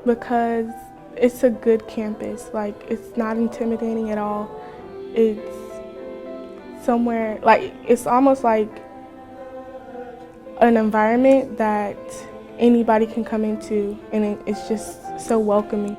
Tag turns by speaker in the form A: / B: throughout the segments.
A: Because it's a good campus. Like, it's not intimidating at all. It's somewhere, like, it's almost like an environment that anybody can come into, and it's just so welcoming.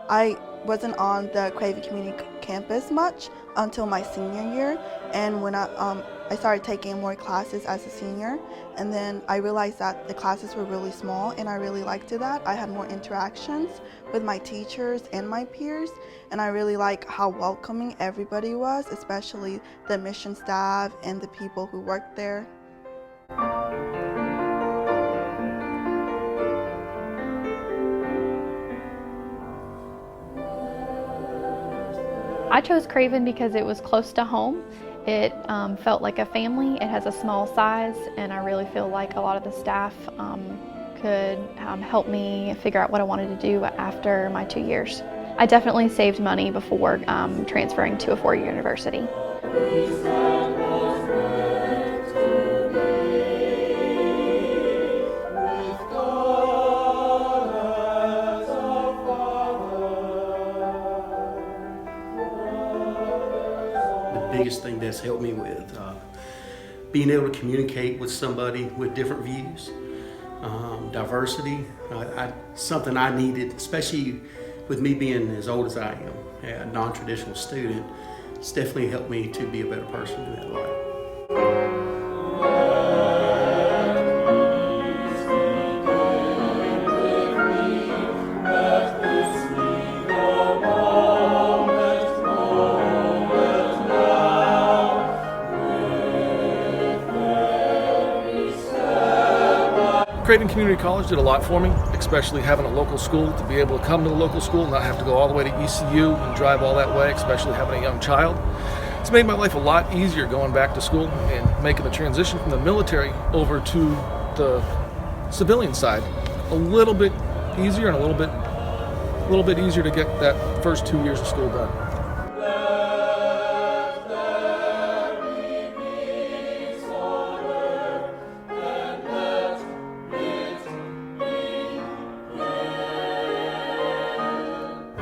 B: I wasn't on the Craven Community campus much until my senior year, and when I started taking more classes as a senior, and then I realized that the classes were really small, and I really liked that. I had more interactions with my teachers and my peers, and I really like how welcoming everybody was, especially the admission staff and the people who worked there.
C: I chose Craven because it was close to home. It felt like a family. It has a small size, and I really feel like a lot of the staff could help me figure out what I wanted to do after my 2 years. I definitely saved money before transferring to a four-year university.
D: Biggest thing that's helped me with being able to communicate with somebody with different views, diversity, something I needed, especially with me being as old as I am, a non-traditional student. It's definitely helped me to be a better person in that life.
E: Craven Community College did a lot for me, especially having a local school, to be able to come to the local school and not have to go all the way to ECU and drive all that way, especially having a young child. It's made my life a lot easier going back to school and making the transition from the military over to the civilian side a little bit easier, and a little bit easier to get that first 2 years of school done.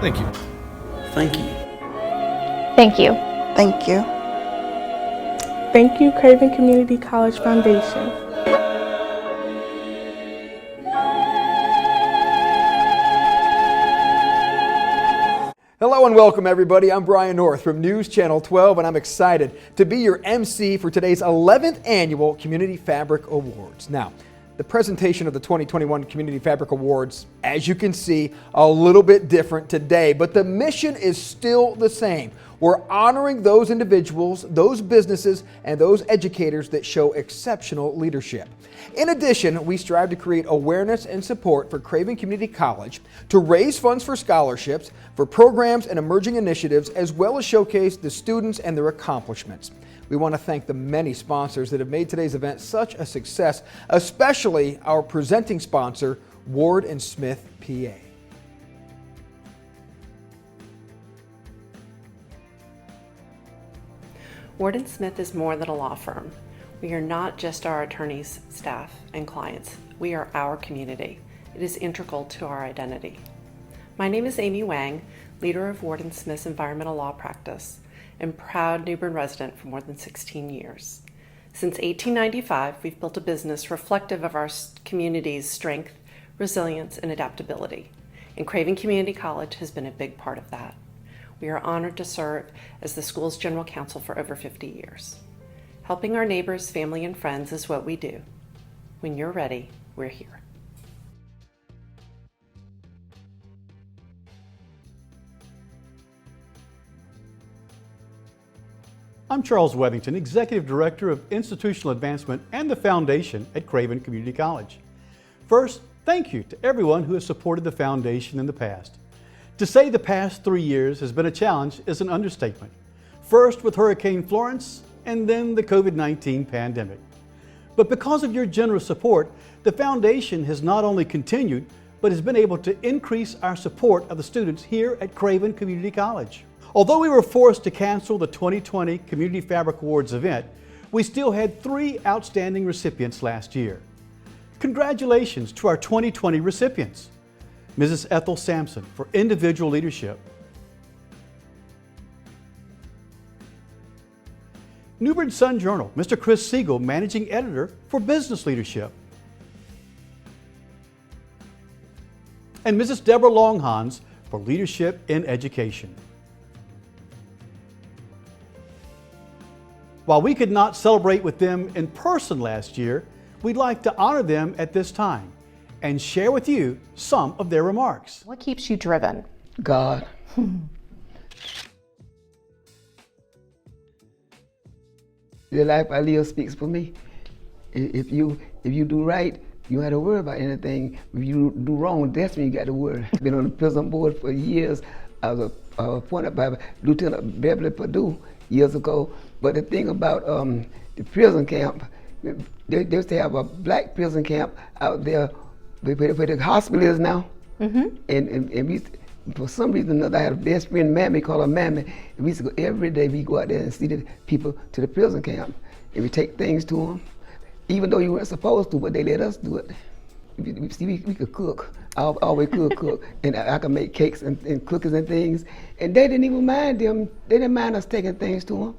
E: Thank you.
D: Thank you.
C: Thank you.
B: Thank you.
A: Thank you, Craven Community College Foundation.
F: Hello and welcome everybody. I'm Brian North from News Channel 12, and I'm excited to be your MC for today's 11th annual Community Fabric Awards. Now, the presentation of the 2021 Community Fabric Awards, as you can see, a little bit different today, but the mission is still the same. We're honoring those individuals, those businesses, and those educators that show exceptional leadership. In addition, we strive to create awareness and support for Craven Community College, to raise funds for scholarships, for programs and emerging initiatives, as well as showcase the students and their accomplishments. We want to thank the many sponsors that have made today's event such a success, especially our presenting sponsor, Ward & Smith, PA.
G: Ward & Smith is more than a law firm. We are not just our attorneys, staff, and clients. We are our community. It is integral to our identity. My name is Amy Wang, leader of Ward & Smith's environmental law practice, and proud New Bern resident for more than 16 years. Since 1895, we've built a business reflective of our community's strength, resilience, and adaptability. And Craven Community College has been a big part of that. We are honored to serve as the school's general counsel for over 50 years. Helping our neighbors, family, and friends is what we do. When you're ready, we're here.
H: I'm Charles Wethington, Executive Director of Institutional Advancement and the Foundation at Craven Community College. First, thank you to everyone who has supported the Foundation in the past. To say the past 3 years has been a challenge is an understatement. First with Hurricane Florence, and then the COVID-19 pandemic. But because of your generous support, the foundation has not only continued, but has been able to increase our support of the students here at Craven Community College. Although we were forced to cancel the 2020 Community Fabric Awards event, we still had 3 outstanding recipients last year. Congratulations to our 2020 recipients. Mrs. Ethel Sampson for individual leadership. New Bern Sun Journal, Mr. Chris Siegel, Managing Editor for Business Leadership. And Mrs. Deborah Longhans for Leadership in Education. While we could not celebrate with them in person last year, we'd like to honor them at this time and share with you some of their remarks.
I: What keeps you driven?
J: God. The life I live speaks for me. If you do right, you don't have to worry about anything. If you do wrong, that's when you got to worry. I've been on the prison board for years. I was appointed by Lieutenant Beverly Perdue years ago. But the thing about the prison camp, they used to have a black prison camp out there where the hospital is now. Mm-hmm. And we, for some reason or another, I had a best friend, Mammy, called her Mammy. And we used to go every day, we go out there and see the people to the prison camp. And we take things to them, even though you weren't supposed to, but they let us do it. We could cook. I always cook. And I could make cakes and cookies and things. And they didn't even mind them. They didn't mind us taking things to them.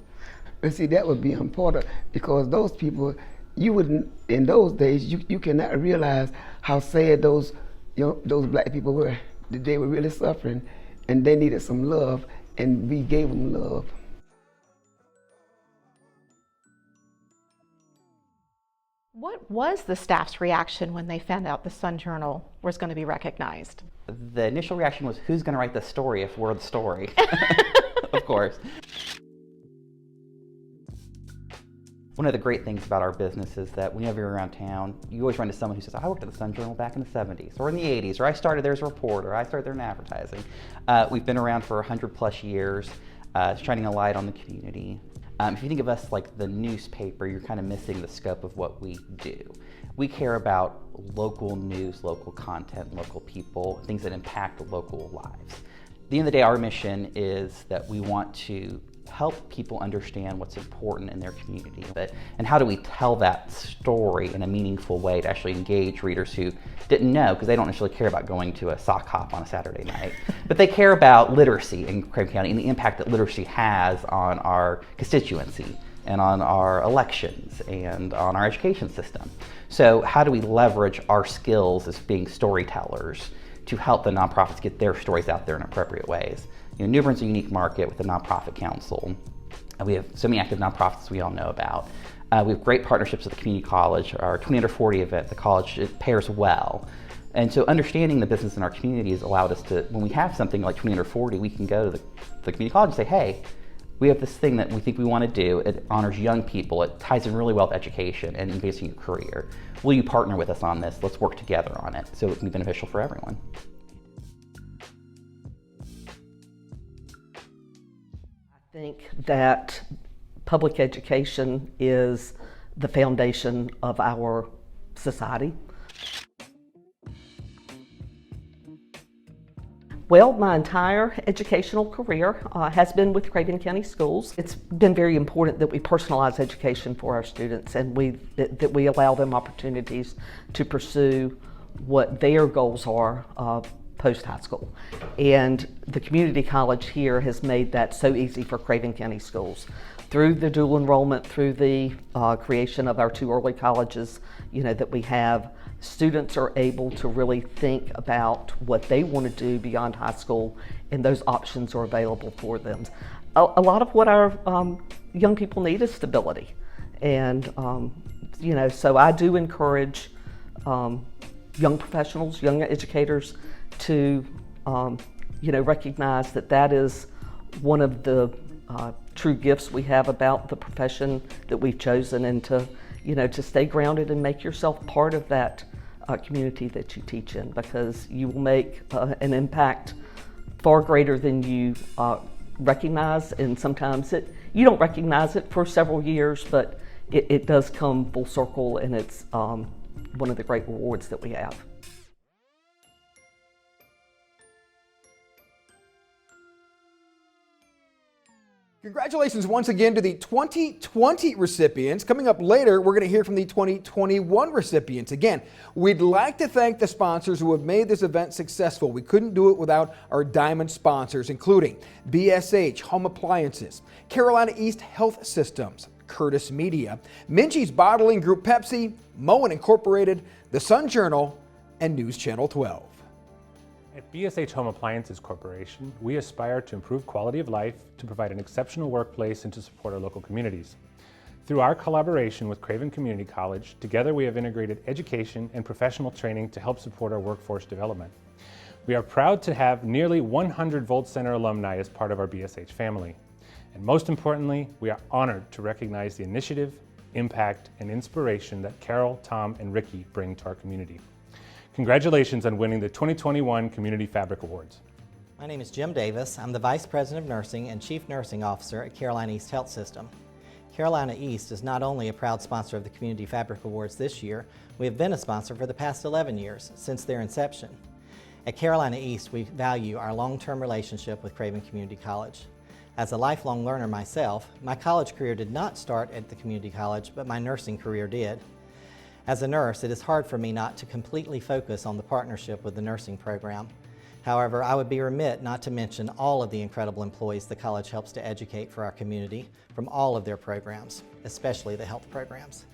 J: But see, that would be important because those people, you wouldn't, in those days, you cannot realize how sad those black people were. They were really suffering and they needed some love, and we gave them love.
I: What was the staff's reaction when they found out the Sun Journal was going to be recognized?
K: The initial reaction was, who's going to write the story if we're the story? Of course. One of the great things about our business is that whenever you're around town, you always run into someone who says, I worked at the Sun Journal back in the 70s or in the 80s, or I started there as a reporter, I started there in advertising. We've been around for 100+ years, shining a light on the community. If you think of us like the newspaper, you're kind of missing the scope of what we do. We care about local news, local content, local people, things that impact local lives. At the end of the day, our mission is that we want to help people understand what's important in their community. And how do we tell that story in a meaningful way to actually engage readers who didn't know, because they don't necessarily care about going to a sock hop on a Saturday night, but they care about literacy in Craven County and the impact that literacy has on our constituency and on our elections and on our education system. So how do we leverage our skills as being storytellers to help the nonprofits get their stories out there in appropriate ways? You know, New Bern's a unique market with a nonprofit council. We have so many active nonprofits we all know about. We have great partnerships with the community college. Our 20 Under 40 event, the college, it pairs well. And so understanding the business in our community has allowed us to, when we have something like 20 Under 40, we can go to the community college and say, hey, we have this thing that we think we want to do. It honors young people. It ties in really well with education and advancing your career. Will you partner with us on this? Let's work together on it so it can be beneficial for everyone.
L: I think that public education is the foundation of our society. Well, my entire educational career has been with Craven County Schools. It's been very important that we personalize education for our students and that we allow them opportunities to pursue what their goals are post-high school. And the community college here has made that so easy for Craven County Schools. Through the dual enrollment, through the creation of our 2 early colleges, that we have, students are able to really think about what they want to do beyond high school, and those options are available for them. A lot of what our young people need is stability. And, so I do encourage young professionals, young educators to, recognize that that is one of the true gifts we have about the profession that we've chosen, and to stay grounded and make yourself part of that community that you teach in, because you will make an impact far greater than you recognize, and sometimes you don't recognize it for several years, but it does come full circle, and it's one of the great rewards that we have.
F: Congratulations once again to the 2020 recipients. Coming up later, we're going to hear from the 2021 recipients. Again, we'd like to thank the sponsors who have made this event successful. We couldn't do it without our diamond sponsors, including BSH Home Appliances, Carolina East Health Systems, Curtis Media, Minchie's Bottling Group Pepsi, Moen Incorporated, The Sun Journal, and News Channel 12.
M: At BSH Home Appliances Corporation, we aspire to improve quality of life, to provide an exceptional workplace, and to support our local communities. Through our collaboration with Craven Community College, together we have integrated education and professional training to help support our workforce development. We are proud to have nearly 100 Volt Center alumni as part of our BSH family. And most importantly, we are honored to recognize the initiative, impact, and inspiration that Carol, Tom, and Ricky bring to our community. Congratulations on winning the 2021 Community Fabric Awards.
N: My name is Jim Davis. I'm the Vice President of Nursing and Chief Nursing Officer at Carolina East Health System. Carolina East is not only a proud sponsor of the Community Fabric Awards this year, we have been a sponsor for the past 11 years, since their inception. At Carolina East, we value our long-term relationship with Craven Community College. As a lifelong learner myself, my college career did not start at the community college, but my nursing career did. As a nurse, it is hard for me not to completely focus on the partnership with the nursing program. However, I would be remiss not to mention all of the incredible employees the college helps to educate for our community from all of their programs, especially the health programs.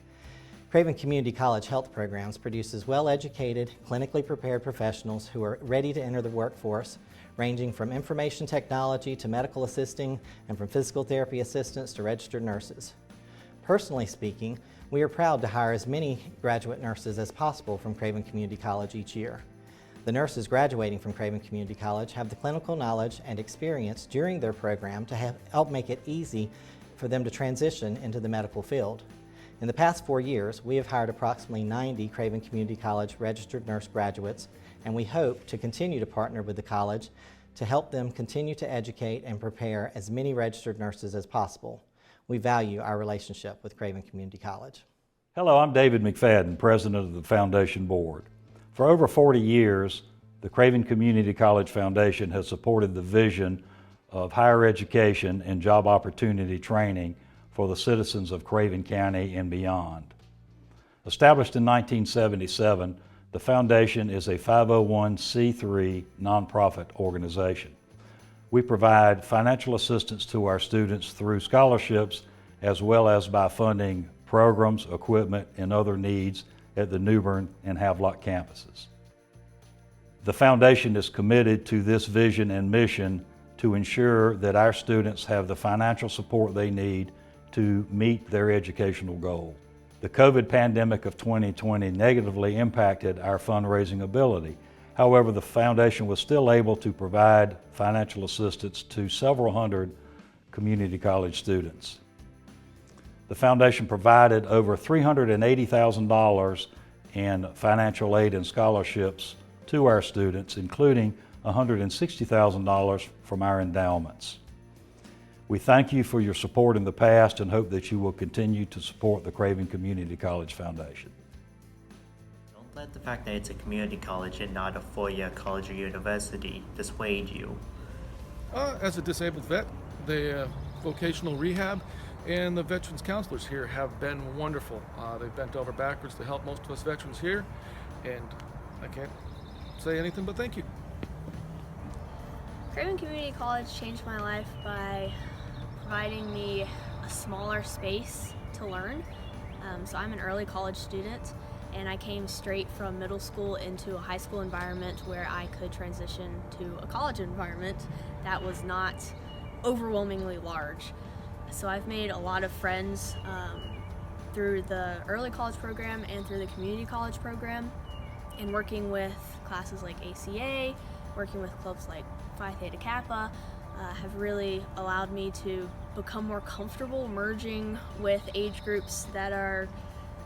N: Craven Community College Health Programs produces well-educated, clinically prepared professionals who are ready to enter the workforce, ranging from information technology to medical assisting, and from physical therapy assistants to registered nurses. Personally speaking, we are proud to hire as many graduate nurses as possible from Craven Community College each year. The nurses graduating from Craven Community College have the clinical knowledge and experience during their program to help make it easy for them to transition into the medical field. In the past 4 years, we have hired approximately 90 Craven Community College registered nurse graduates, and we hope to continue to partner with the college to help them continue to educate and prepare as many registered nurses as possible. We value our relationship with Craven Community College.
O: Hello, I'm David McFadden, President of the Foundation Board. For over 40 years, the Craven Community College Foundation has supported the vision of higher education and job opportunity training for the citizens of Craven County and beyond. Established in 1977, the Foundation is a 501c3 nonprofit organization. We provide financial assistance to our students through scholarships as well as by funding programs, equipment, and other needs at the Newbern and Havelock campuses. The Foundation is committed to this vision and mission to ensure that our students have the financial support they need to meet their educational goal. The COVID pandemic of 2020 negatively impacted our fundraising ability. However, the Foundation was still able to provide financial assistance to several hundred community college students. The Foundation provided over $380,000 in financial aid and scholarships to our students, including $160,000 from our endowments. We thank you for your support in the past and hope that you will continue to support the Craven Community College Foundation.
P: Don't let the fact that it's a community college and not a four-year college or university dissuade you.
E: As a disabled vet, the vocational rehab and the veterans counselors here have been wonderful. They've bent over backwards to help most of us veterans here, and I can't say anything but thank you.
Q: Craven Community College changed my life by providing me a smaller space to learn. So I'm an early college student, and I came straight from middle school into a high school environment where I could transition to a college environment that was not overwhelmingly large. So I've made a lot of friends through the early college program and through the community college program, and working with classes like ACA, working with clubs like Phi Theta Kappa, have really allowed me to become more comfortable merging with age groups that are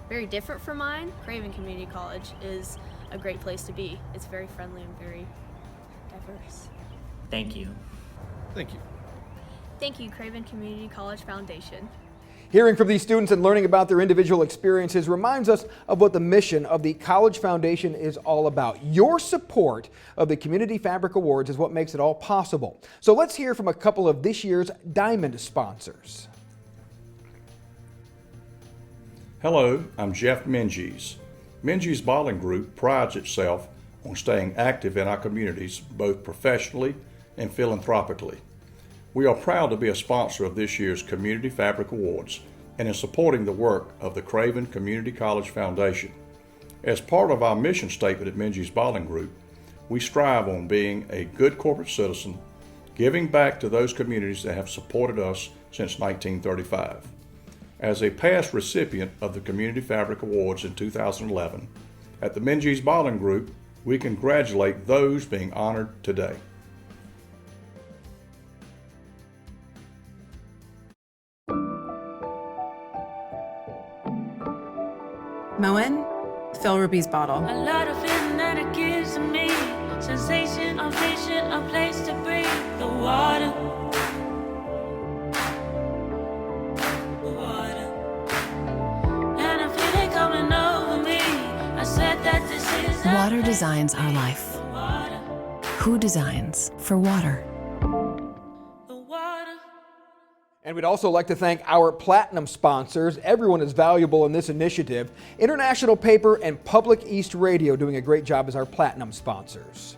Q: very different from mine. Craven Community College is a great place to be. It's very friendly and very diverse.
P: Thank you.
E: Thank you.
Q: Thank you, Craven Community College Foundation.
F: Hearing from these students and learning about their individual experiences reminds us of what the mission of the College Foundation is all about. Your support of the Community Fabric Awards is what makes it all possible. So let's hear from a couple of this year's Diamond sponsors.
R: Hello, I'm Jeff Menges. Menges Bottling Group prides itself on staying active in our communities, both professionally and philanthropically. We are proud to be a sponsor of this year's Community Fabric Awards and in supporting the work of the Craven Community College Foundation. As part of our mission statement at Menges Bottling Group, we strive on being a good corporate citizen, giving back to those communities that have supported us since 1935. As a past recipient of the Community Fabric Awards in 2011, at the Menges Bottling Group, we congratulate those being honored today.
S: Moen, fill Ruby's bottle.
T: A lot of feeling that it gives me. Sensation of vision, a place to breathe. The water. The water. And I feel it coming over me. I said that this is
U: Water designs our life. Who designs for water?
F: And we'd also like to thank our platinum sponsors. Everyone is valuable in this initiative. International Paper and Public East Radio doing a great job as our platinum sponsors.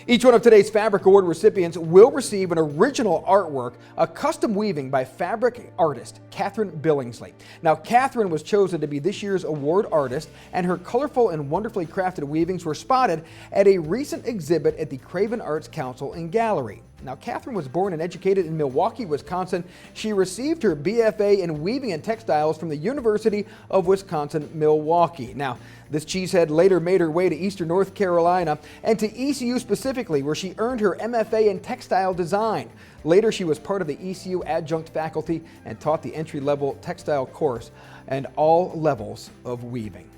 F: Each one of today's Fabric Award recipients will receive an original artwork, a custom weaving by fabric artist Catherine Billingsley. Now, Catherine was chosen to be this year's award artist, and her colorful and wonderfully crafted weavings were spotted at a recent exhibit at the Craven Arts Council and Gallery. Now, Catherine was born and educated in Milwaukee, Wisconsin. She received her BFA in Weaving and Textiles from the University of Wisconsin-Milwaukee. Now, this cheesehead later made her way to Eastern North Carolina and to ECU specifically, where she earned her MFA in Textile Design. Later, she was part of the ECU adjunct faculty and taught the entry-level textile course and all levels of weaving.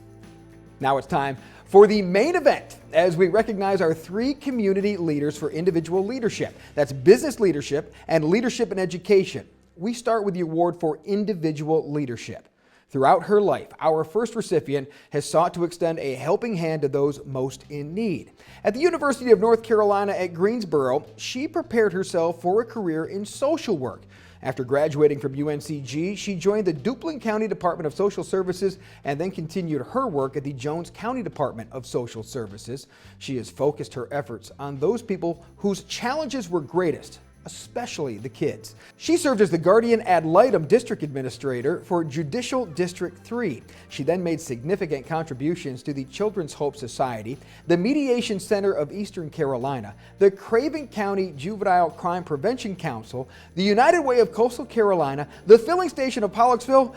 F: Now it's time for the main event as we recognize our 3 community leaders for individual leadership. That's business leadership and leadership in education. We start with the award for individual leadership. Throughout her life, our first recipient has sought to extend a helping hand to those most in need. At the University of North Carolina at Greensboro, she prepared herself for a career in social work. After graduating from UNCG, she joined the Duplin County Department of Social Services and then continued her work at the Jones County Department of Social Services. She has focused her efforts on those people whose challenges were greatest, especially the kids. She served as the Guardian Ad Litem District Administrator for Judicial District 3. She then made significant contributions to the Children's Hope Society, the Mediation Center of Eastern Carolina, the Craven County Juvenile Crime Prevention Council, the United Way of Coastal Carolina, the Filling Station of Pollocksville,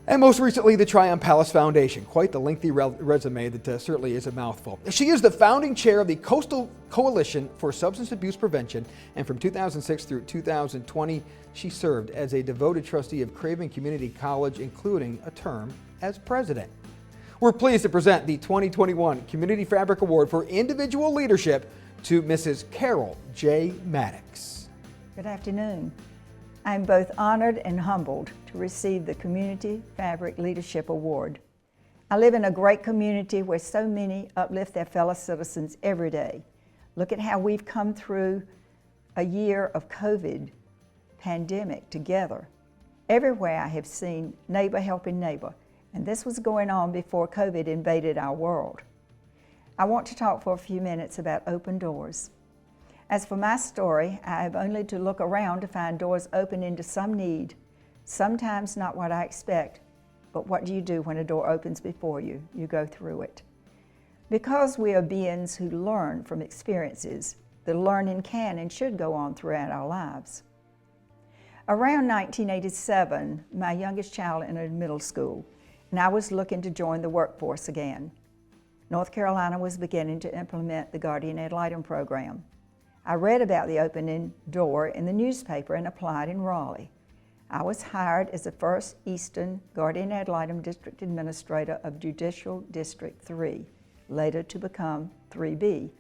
F: and most recently, the Tryon Palace Foundation. Quite the lengthy resume that certainly is a mouthful. She is the founding chair of the Coastal Coalition for Substance Abuse Prevention, and from 2006 through 2020, she served as a devoted trustee of Craven Community College, including a term as president. We're pleased to present the 2021 Community Fabric Award for Individual Leadership to Mrs. Carol J. Mattocks.
V: Good afternoon. I'm both honored and humbled to receive the Community Fabric Leadership Award. I live in a great community where so many uplift their fellow citizens every day. Look at how we've come through a year of COVID pandemic together. Everywhere I have seen neighbor helping neighbor, and this was going on before COVID invaded our world. I want to talk for a few minutes about open doors. As for my story, I have only to look around to find doors open into some need, sometimes not what I expect, but what do you do when a door opens before you? You go through it. Because we are beings who learn from experiences, the learning can and should go on throughout our lives. Around 1987, my youngest child entered middle school, and I was looking to join the workforce again. North Carolina was beginning to implement the Guardian Ad Litem program. I read about the opening door in the newspaper and applied in Raleigh. I was hired as the first Eastern Guardian Ad Litem District Administrator of Judicial District 3, later to become 3B.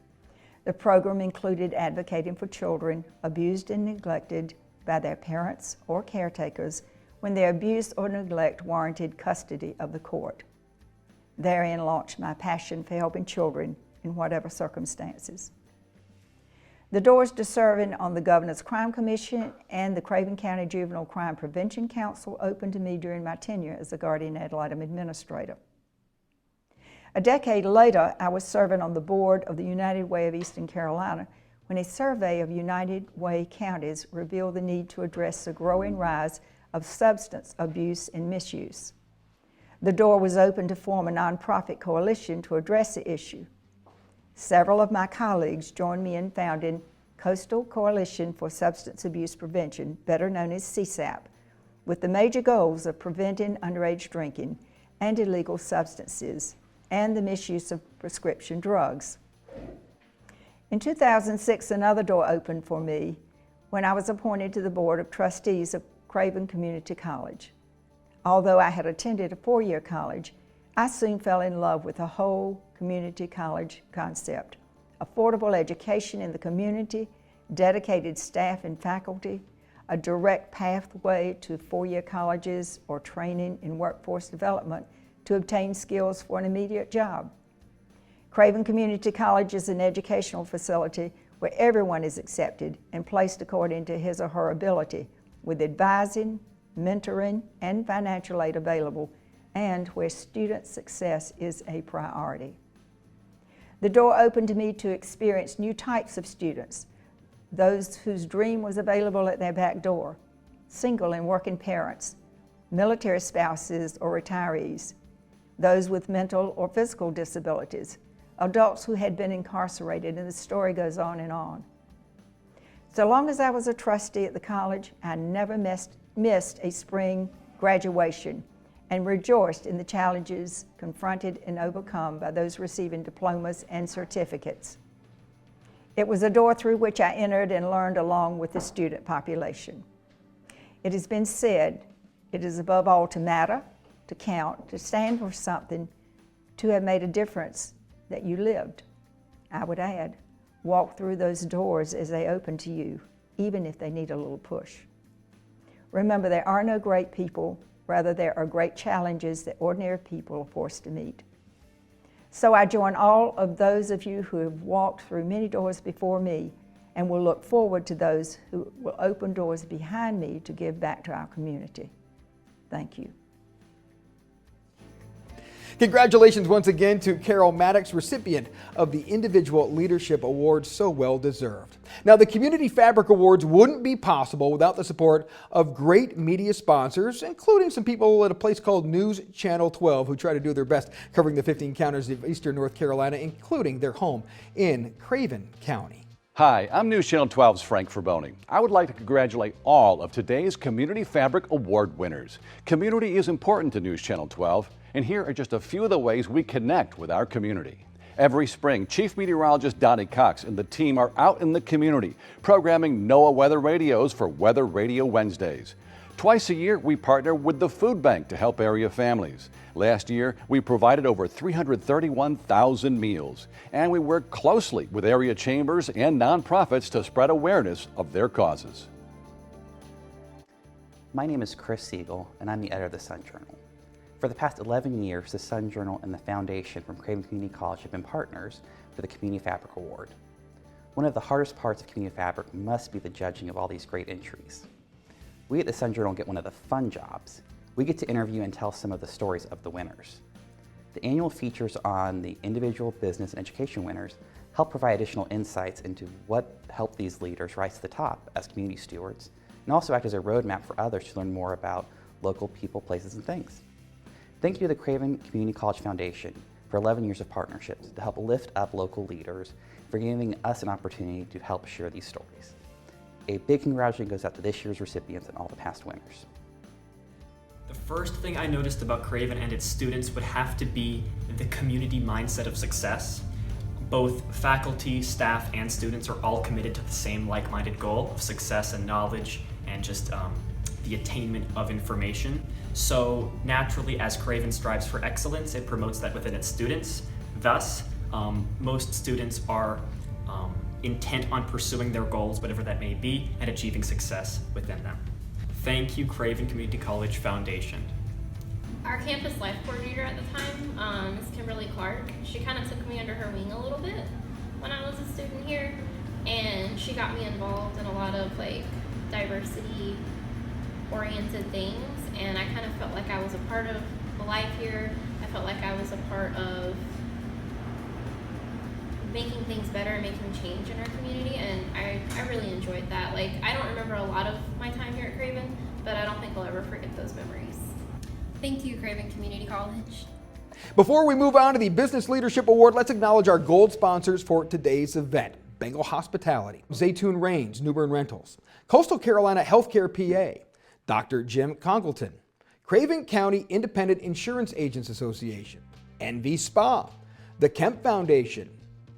V: The program included advocating for children abused and neglected by their parents or caretakers when their abuse or neglect warranted custody of the court. Therein launched my passion for helping children in whatever circumstances. The doors to serving on the Governor's Crime Commission and the Craven County Juvenile Crime Prevention Council opened to me during my tenure as a guardian ad litem administrator. A decade later, I was serving on the board of the United Way of Eastern Carolina when a survey of United Way counties revealed the need to address the growing rise of substance abuse and misuse. The door was open to form a nonprofit coalition to address the issue. Several of my colleagues joined me in founding Coastal Coalition for Substance Abuse Prevention, better known as CSAP, with the major goals of preventing underage drinking and illegal substances and the misuse of prescription drugs. In 2006, another door opened for me when I was appointed to the Board of Trustees of Craven Community College. Although I had attended a four-year college, I soon fell in love with the whole community college concept. Affordable education in the community, dedicated staff and faculty, a direct pathway to four-year colleges or training in workforce development to obtain skills for an immediate job. Craven Community College is an educational facility where everyone is accepted and placed according to his or her ability, with advising, mentoring, and financial aid available, and where student success is a priority. The door opened to me to experience new types of students, those whose dream was available at their back door, single and working parents, military spouses or retirees, those with mental or physical disabilities, adults who had been incarcerated, and the story goes on and on. So long as I was a trustee at the college, I never missed a spring graduation and rejoiced in the challenges confronted and overcome by those receiving diplomas and certificates. It was a door through which I entered and learned along with the student population. It has been said, it is above all to matter, to count, to stand for something, to have made a difference that you lived. I would add, walk through those doors as they open to you, even if they need a little push. Remember, there are no great people, rather there are great challenges that ordinary people are forced to meet. So I join all of those of you who have walked through many doors before me and will look forward to those who will open doors behind me to give back to our community. Thank you.
F: Congratulations once again to Carol Mattocks, recipient of the Individual Leadership Award, so well deserved. Now, the Community Fabric Awards wouldn't be possible without the support of great media sponsors, including some people at a place called News Channel 12 who try to do their best covering the 15 counties of Eastern North Carolina, including their home in Craven County.
C: Hi, I'm News Channel 12's Frank Ferboni. I would like to congratulate all of today's Community Fabric Award winners. Community is important to News Channel 12, and here are just a few of the ways we connect with our community. Every spring, Chief Meteorologist Donnie Cox and the team are out in the community programming NOAA weather radios for Weather Radio Wednesdays. Twice a year, we partner with the Food Bank to help area families. Last year, we provided over 331,000 meals, and we work closely with area chambers and nonprofits to spread awareness of their causes.
K: My name is Chris Siegel, and I'm the editor of the Sun Journal. For the past 11 years, the Sun Journal and the Foundation from Craven Community College have been partners for the Community Fabric Award. One of the hardest parts of Community Fabric must be the judging of all these great entries. We at the Sun Journal get one of the fun jobs. We get to interview and tell some of the stories of the winners. The annual features on the individual, business, and education winners help provide additional insights into what helped these leaders rise to the top as community stewards, and also act as a roadmap for others to learn more about local people, places, and things. Thank you to the Craven Community College Foundation for 11 years of partnerships to help lift up local leaders, for giving us an opportunity to help share these stories. A big congratulations goes out to this year's recipients and all the past winners.
D: The first thing I noticed about Craven and its students would have to be the community mindset of success. Both faculty, staff, and students are all committed to the same like-minded goal of success and knowledge and just the attainment of information. So naturally, as Craven strives for excellence, it promotes that within its students. Thus, most students are intent on pursuing their goals, whatever that may be, and achieving success within them. Thank you, Craven Community College Foundation.
A: Our campus life coordinator at the time, Ms. Kimberly Clark, she kind of took me under her wing a little bit when I was a student here, and she got me involved in a lot of like diversity oriented things, and I kind of felt like I was a part of the life here. I felt like I was a part of making things better and making change in our community, and I really enjoyed that. Like, I don't remember a lot of my time here at Craven, but I don't think I'll ever forget those memories. Thank you, Craven Community College.
F: Before we move on to the Business Leadership Award, let's acknowledge our gold sponsors for today's event: Bengal Hospitality, Zaytoon Range, New Bern Rentals, Coastal Carolina Healthcare PA, Dr. Jim Congleton, Craven County Independent Insurance Agents Association, NV Spa, the Kemp Foundation,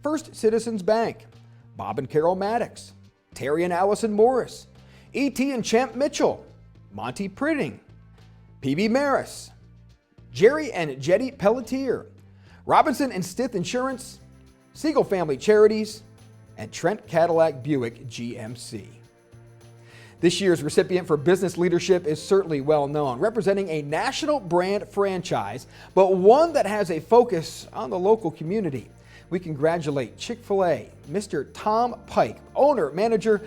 F: First Citizens Bank, Bob and Carol Mattocks, Terry and Allison Morris, E.T. and Champ Mitchell, Monty Pritting, P.B. Maris, Jerry and Jetty Pelletier, Robinson and Stith Insurance, Siegel Family Charities, and Trent Cadillac Buick GMC. This year's recipient for business leadership is certainly well known, representing a national brand franchise, but one that has a focus on the local community. We congratulate Chick-fil-A, Mr. Tom Pike, owner, manager,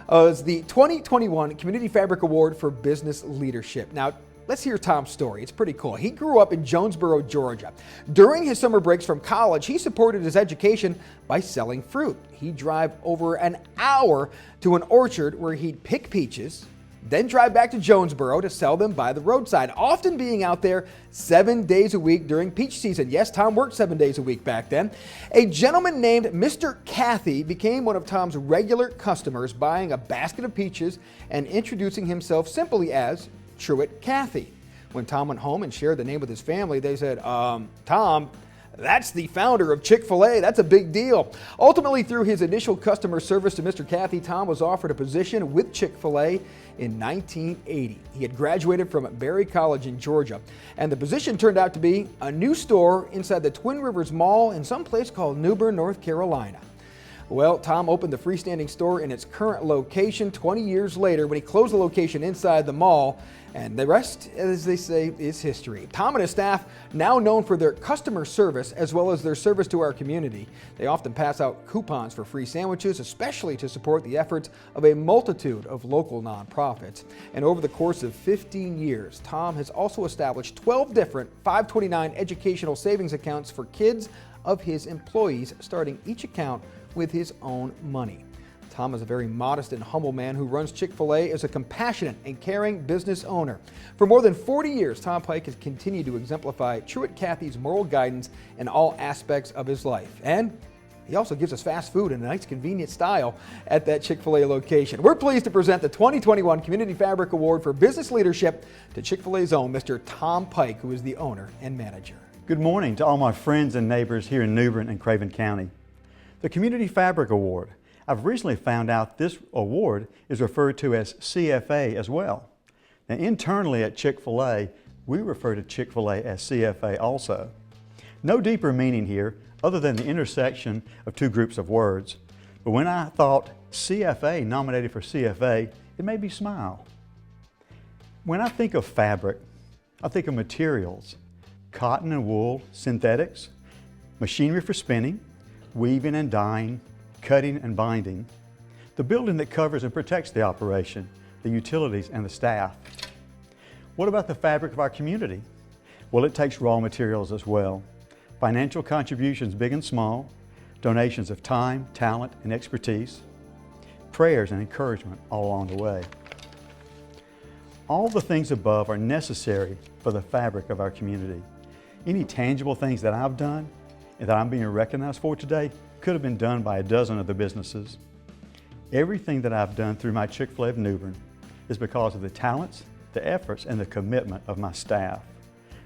F: as the 2021 Community Fabric Award for Business Leadership. Now, let's hear Tom's story. It's pretty cool. He grew up in Jonesboro, Georgia. During his summer breaks from college, he supported his education by selling fruit. He'd drive over an hour to an orchard where he'd pick peaches, then drive back to Jonesboro to sell them by the roadside, often being out there 7 days a week during peach season. Yes, Tom worked 7 days a week back then. A gentleman named Mr. Cathy became one of Tom's regular customers, buying a basket of peaches and introducing himself simply as Truett Cathy. When Tom went home and shared the name with his family, they said, Tom, that's the founder of Chick-fil-A. That's a big deal. Ultimately, through his initial customer service to Mr. Cathy, Tom was offered a position with Chick-fil-A in 1980. He had graduated from Berry College in Georgia, and the position turned out to be a new store inside the Twin Rivers Mall in some place called New Bern, North Carolina. Well, Tom opened the freestanding store in its current location 20 years later when he closed the location inside the mall, and the rest, as they say, is history. Tom and his staff, now known for their customer service as well as their service to our community, they often pass out coupons for free sandwiches, especially to support the efforts of a multitude of local nonprofits. And over the course of 15 years, Tom has also established 12 different 529 educational savings accounts for kids of his employees, starting each account with his own money. Tom is a very modest and humble man who runs Chick-fil-A as a compassionate and caring business owner. For more than 40 years, Tom Pike has continued to exemplify Truett Cathy's moral guidance in all aspects of his life. And he also gives us fast food in a nice, convenient style at that Chick-fil-A location. We're pleased to present the 2021 Community Fabric Award for Business Leadership to Chick-fil-A's own Mr. Tom Pike, who is the owner and manager.
H: Good morning to all my friends and neighbors here in New Bern and Craven County. The Community Fabric Award. I've recently found out this award is referred to as CFA as well. Now, internally at Chick-fil-A, we refer to Chick-fil-A as CFA also. No deeper meaning here other than the intersection of two groups of words. But when I thought CFA nominated for CFA, it made me smile. When I think of fabric, I think of materials: cotton and wool, synthetics, machinery for spinning, weaving and dyeing, cutting and binding, the building that covers and protects the operation, the utilities and the staff. What about the fabric of our community? Well, it takes raw materials as well. Financial contributions big and small, donations of time, talent, and expertise, prayers and encouragement all along the way. All the things above are necessary for the fabric of our community. Any tangible things that I've done and that I'm being recognized for today could have been done by a dozen other businesses. Everything that I've done through my Chick-fil-A of New Bern is because of the talents, the efforts, and the commitment of my staff.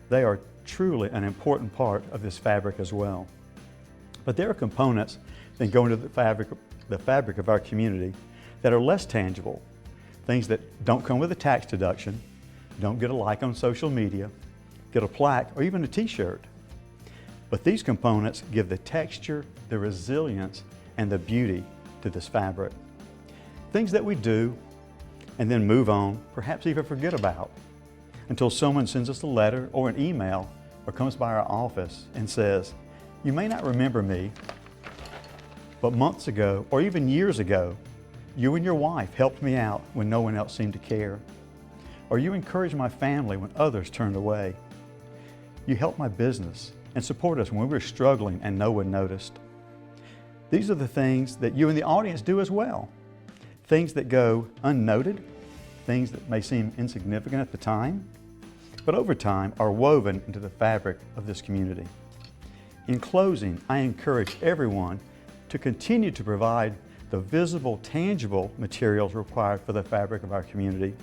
H: They are truly an important part of this fabric as well. But there are components that go into the fabric of our community that are less tangible. Things that don't come with a tax deduction, don't get a like on social media, get a plaque, or even a t-shirt. But these components give the texture, the resilience, and the beauty to this fabric. Things that we do and then move on, perhaps even forget about, until someone sends us a letter or an email or comes by our office and says, "You may not remember me, but months ago or even years ago, you and your wife helped me out when no one else seemed to care. Or you encouraged my family when others turned away. You helped my business and supported us when we were struggling and no one noticed." These are the things that you and the audience do as well. Things that go unnoted, things that may seem insignificant at the time, but over time are woven into the fabric of this community. In closing, I encourage everyone to continue to provide the visible, tangible materials required for the fabric of our community,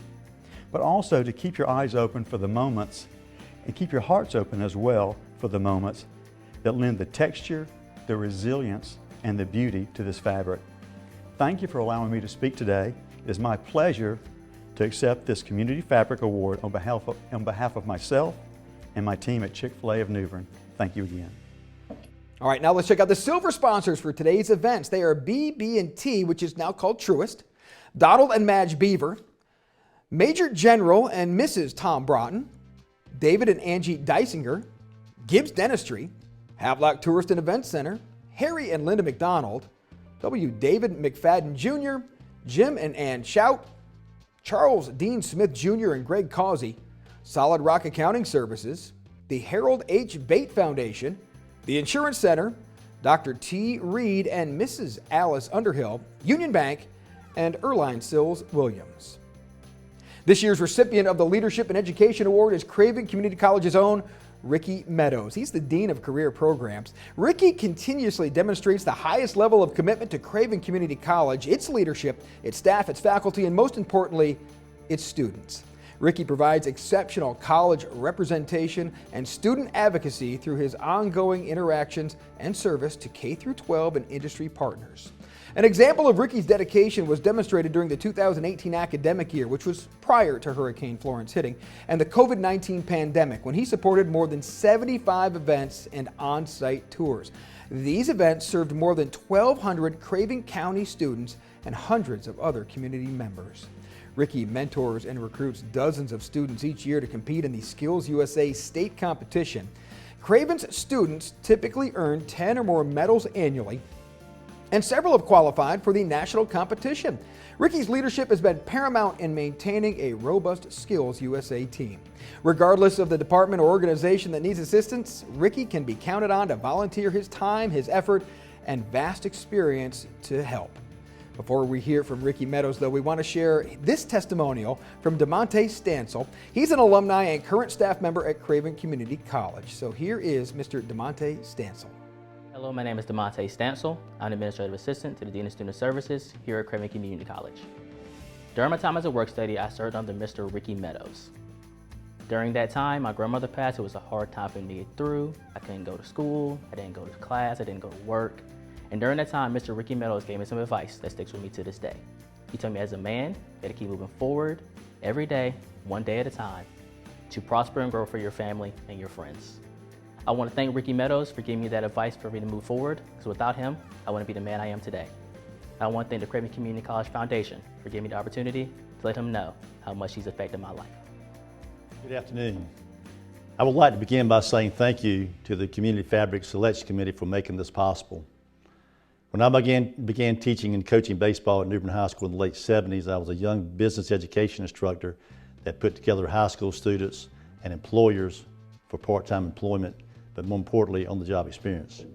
H: but also to keep your eyes open for the moments and keep your hearts open as well for the moments that lend the texture, the resilience, and the beauty to this fabric. Thank you for allowing me to speak today. It is my pleasure to accept this Community Fabric Award on behalf of myself and my team at Chick-fil-A of New Bern. Thank you again.
F: All right, now let's check out the silver sponsors for today's events. They are BB&T, which is now called Truist, Donald and Madge Beaver, Major General and Mrs. Tom Broughton, David and Angie Dysinger, Gibbs Dentistry, Havelock Tourist and Event Center, Harry and Linda McDonald, W. David McFadden Jr., Jim and Ann Shout, Charles Dean Smith Jr. and Greg Causey, Solid Rock Accounting Services, the Harold H. Bate Foundation, the Insurance Center, Dr. T. Reed and Mrs. Alice Underhill, Union Bank, and Erline Sills Williams. This year's recipient of the Leadership in Education Award is Craven Community College's own Ricky Meadows. He's the Dean of Career Programs. Ricky continuously demonstrates the highest level of commitment to Craven Community College, its leadership, its staff, its faculty, and most importantly, its students. Ricky provides exceptional college representation and student advocacy through his ongoing interactions and service to K-12 and industry partners. An example of Ricky's dedication was demonstrated during the 2018 academic year, which was prior to Hurricane Florence hitting, and the COVID-19 pandemic, when he supported more than 75 events and on-site tours. These events served more than 1,200 Craven County students and hundreds of other community members. Ricky mentors and recruits dozens of students each year to compete in the Skills USA state competition. Craven's students typically earn 10 or more medals annually, and several have qualified for the national competition. Ricky's leadership has been paramount in maintaining a robust Skills USA team. Regardless of the department or organization that needs assistance, Ricky can be counted on to volunteer his time, his effort, and vast experience to help. Before we hear from Ricky Meadows, though, we want to share this testimonial from DeMonte Stansel. He's an alumni and current staff member at Craven Community College. So here is Mr. DeMonte Stansel.
B: Hello, my name is DeMonte Stansel. I'm an Administrative Assistant to the Dean of Student Services here at Craven Community College. During my time as a work study, I served under Mr. Ricky Meadows. During that time, my grandmother passed. It was a hard time for me to get through. I couldn't go to school, I didn't go to class, I didn't go to work. And during that time, Mr. Ricky Meadows gave me some advice that sticks with me to this day. He told me as a man, you gotta keep moving forward every day, one day at a time, to prosper and grow for your family and your friends. I want to thank Ricky Meadows for giving me that advice for me to move forward, because without him, I wouldn't be the man I am today. I want to thank the Craven Community College Foundation for giving me the opportunity to let him know how much he's affected my life.
G: Good afternoon. I would like to begin by saying thank you to the Community Fabric Selection Committee for making this possible. When I began teaching and coaching baseball at New Bern High School in the late 70s, I was a young business education instructor that put together high school students and employers for part-time employment, but more importantly, on-the-job experience.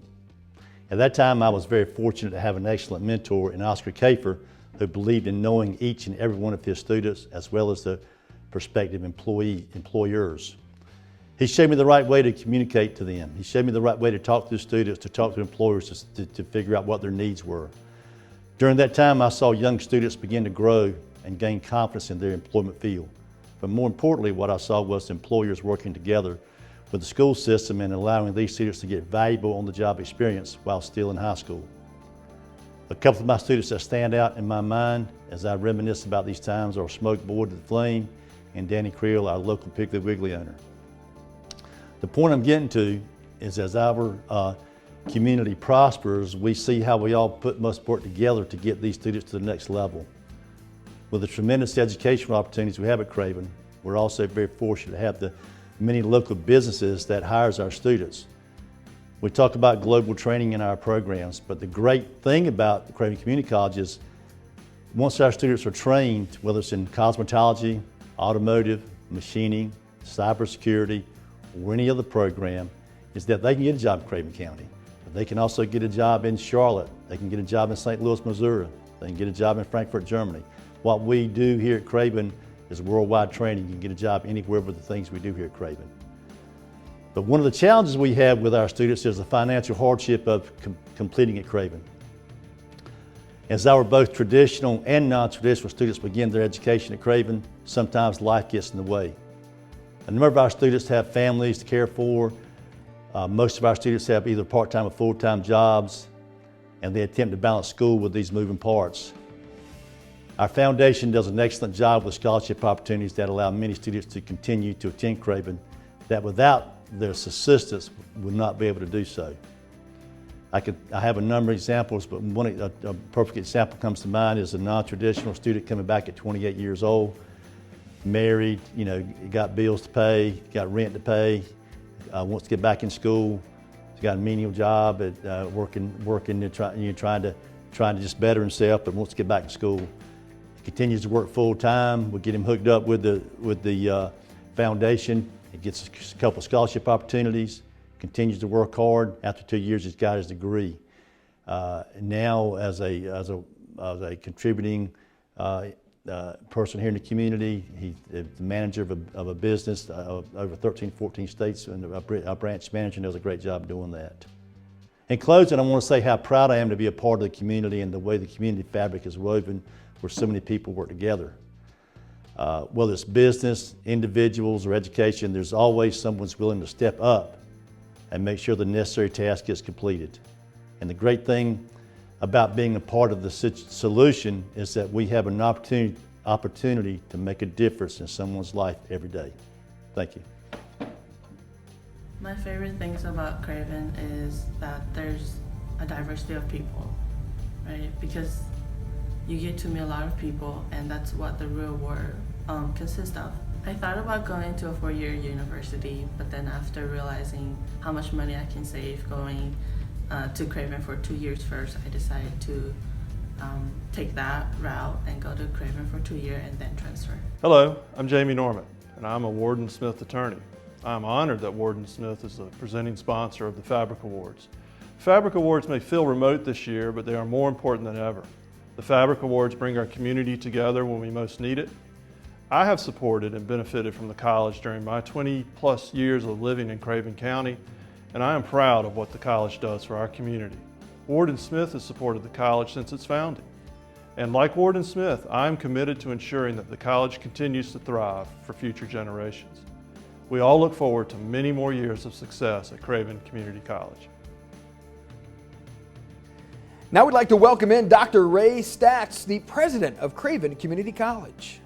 G: At that time, I was very fortunate to have an excellent mentor in Oscar Kafer, who believed in knowing each and every one of his students, as well as the prospective employers. He showed me the right way to communicate to them. He showed me the right way to talk to students, to talk to employers, to figure out what their needs were. During that time, I saw young students begin to grow and gain confidence in their employment field. But more importantly, what I saw was employers working together with the school system and allowing these students to get valuable on-the-job experience while still in high school. A couple of my students that stand out in my mind as I reminisce about these times are Smoke Board to the Flame and Danny Creel, our local Piggly Wiggly owner. The point I'm getting to is as our community prospers, we see how we all must work together to get these students to the next level. With the tremendous educational opportunities we have at Craven, we're also very fortunate to have the many local businesses that hires our students. We talk about global training in our programs, but the great thing about the Craven Community College is once our students are trained, whether it's in cosmetology, automotive, machining, cybersecurity, or any other program, is that they can get a job in Craven County. But they can also get a job in Charlotte. They can get a job in St. Louis, Missouri. They can get a job in Frankfurt, Germany. What we do here at Craven is worldwide training. You can get a job anywhere with the things we do here at Craven. But one of the challenges we have with our students is the financial hardship of completing at Craven. As our both traditional and non-traditional students begin their education at Craven, sometimes life gets in the way. A number of our students have families to care for. Most of our students have either part-time or full-time jobs, and they attempt to balance school with these moving parts. Our foundation does an excellent job with scholarship opportunities that allow many students to continue to attend Craven that without their assistance would not be able to do so. I have a number of examples, but a perfect example comes to mind is a non-traditional student coming back at 28 years old, married, got bills to pay, got rent to pay, wants to get back in school. He's got a menial job at working and trying to just better himself, but wants to get back to school. He continues to work full time. We get him hooked up with the foundation. He gets a couple scholarship opportunities. Continues to work hard. After 2 years, he's got his degree. Now, as a contributing person here in the community, he's the manager of a business over 13, 14 states, and a branch manager, and does a great job doing that. In closing, I want to say how proud I am to be a part of the community and the way the community fabric is woven, where so many people work together. Whether it's business, individuals, or education, there's always someone's willing to step up and make sure the necessary task gets completed. And the great thing about being a part of the solution is that we have an opportunity to make a difference in someone's life every day. Thank you.
I: My favorite things about Craven is that there's a diversity of people, right? Because you get to meet a lot of people, and that's what the real world consists of. I thought about going to a 4-year university, but then after realizing how much money I can save going to Craven for 2 years first, I decided to take that route and go to Craven for 2 years and then transfer.
J: Hello, I'm Jamie Norman, and I'm a Warden Smith attorney. I'm honored that Warden Smith is the presenting sponsor of the Fabric Awards. Fabric Awards may feel remote this year, but they are more important than ever. The Fabric Awards bring our community together when we most need it. I have supported and benefited from the college during my 20+ years of living in Craven County, and I am proud of what the college does for our community. Warden Smith has supported the college since its founding. And like Warden Smith, I am committed to ensuring that the college continues to thrive for future generations. We all look forward to many more years of success at Craven Community College.
F: Now we'd like to welcome in Dr. Ray Statz, the president of Craven Community College.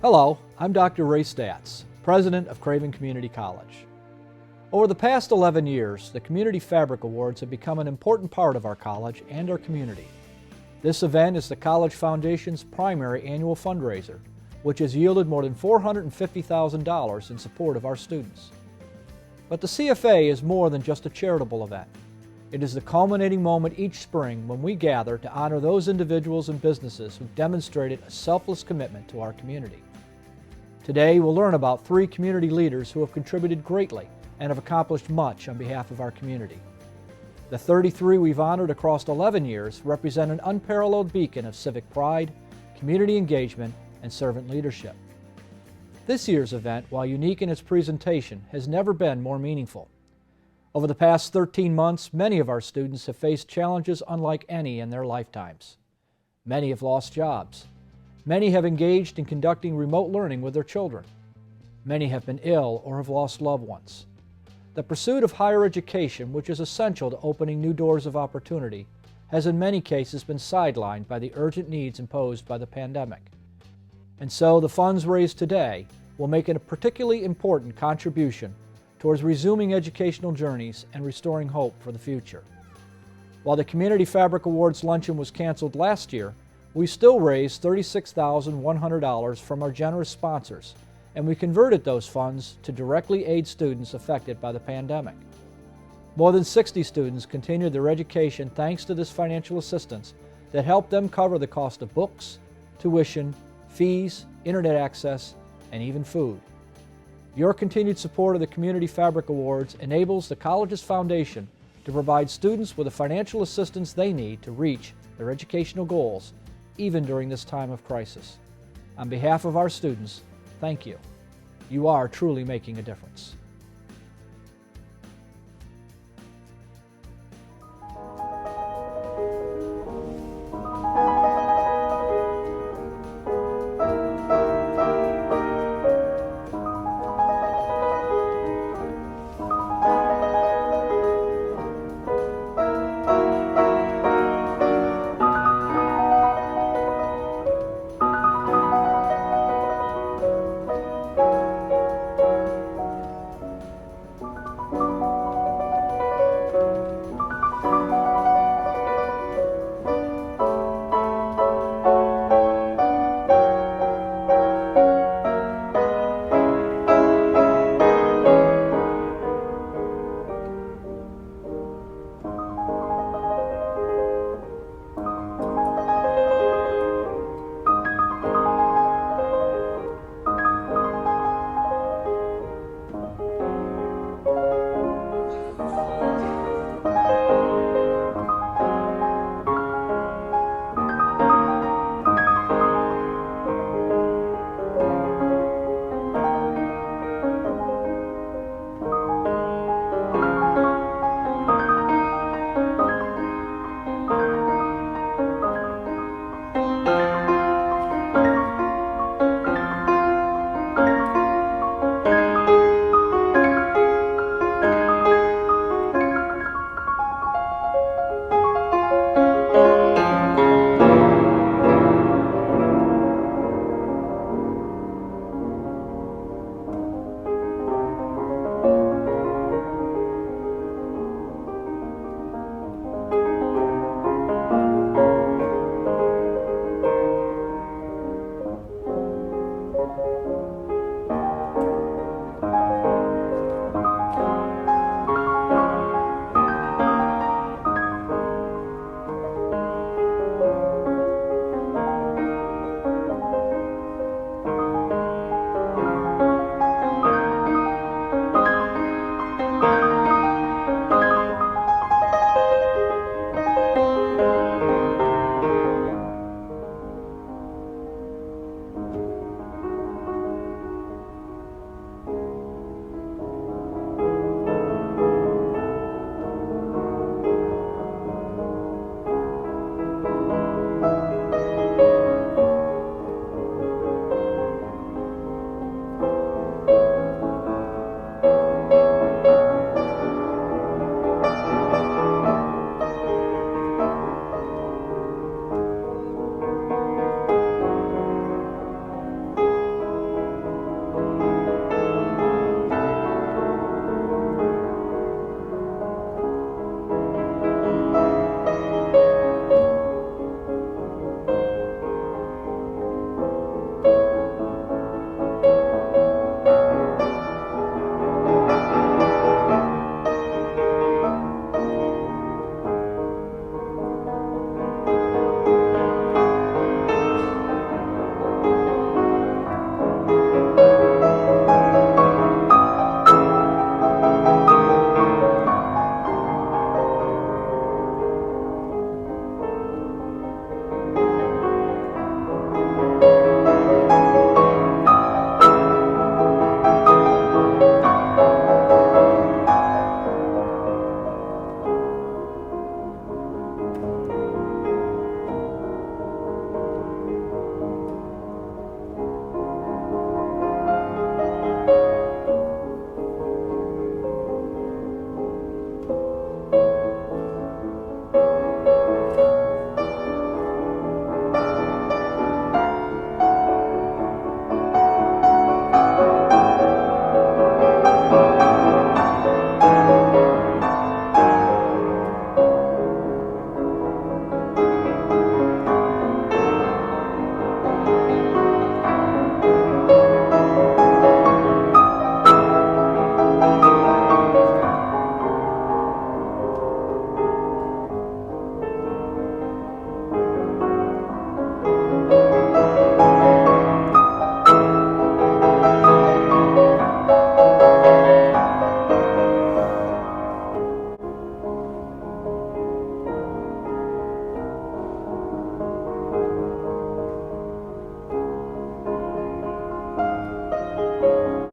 W: Hello, I'm Dr. Ray Statz, president of Craven Community College. Over the past 11 years, the Community Fabric Awards have become an important part of our college and our community. This event is the College Foundation's primary annual fundraiser, which has yielded more than $450,000 in support of our students. But the CFA is more than just a charitable event. It is the culminating moment each spring when we gather to honor those individuals and businesses who've demonstrated a selfless commitment to our community. Today, we'll learn about 3 community leaders who have contributed greatly and have accomplished much on behalf of our community. The 33 we've honored across 11 years represent an unparalleled beacon of civic pride, community engagement, and servant leadership. This year's event, while unique in its presentation, has never been more meaningful. Over the past 13 months, many of our students have faced challenges unlike any in their lifetimes. Many have lost jobs. Many have engaged in conducting remote learning with their children. Many have been ill or have lost loved ones. The pursuit of higher education, which is essential to opening new doors of opportunity, has in many cases been sidelined by the urgent needs imposed by the pandemic. And so the funds raised today will make a particularly important contribution towards resuming educational journeys and restoring hope for the future. While the Community Fabric Awards luncheon was canceled last year, we still raised $36,100 from our generous sponsors, and we converted those funds to directly aid students affected by the pandemic. More than 60 students continued their education thanks to this financial assistance that helped them cover the cost of books, tuition, fees, internet access, and even food. Your continued support of the Community Fabric Awards enables the college's foundation to provide students with the financial assistance they need to reach their educational goals, even during this time of crisis. On behalf of our students, thank you. You are truly making a difference.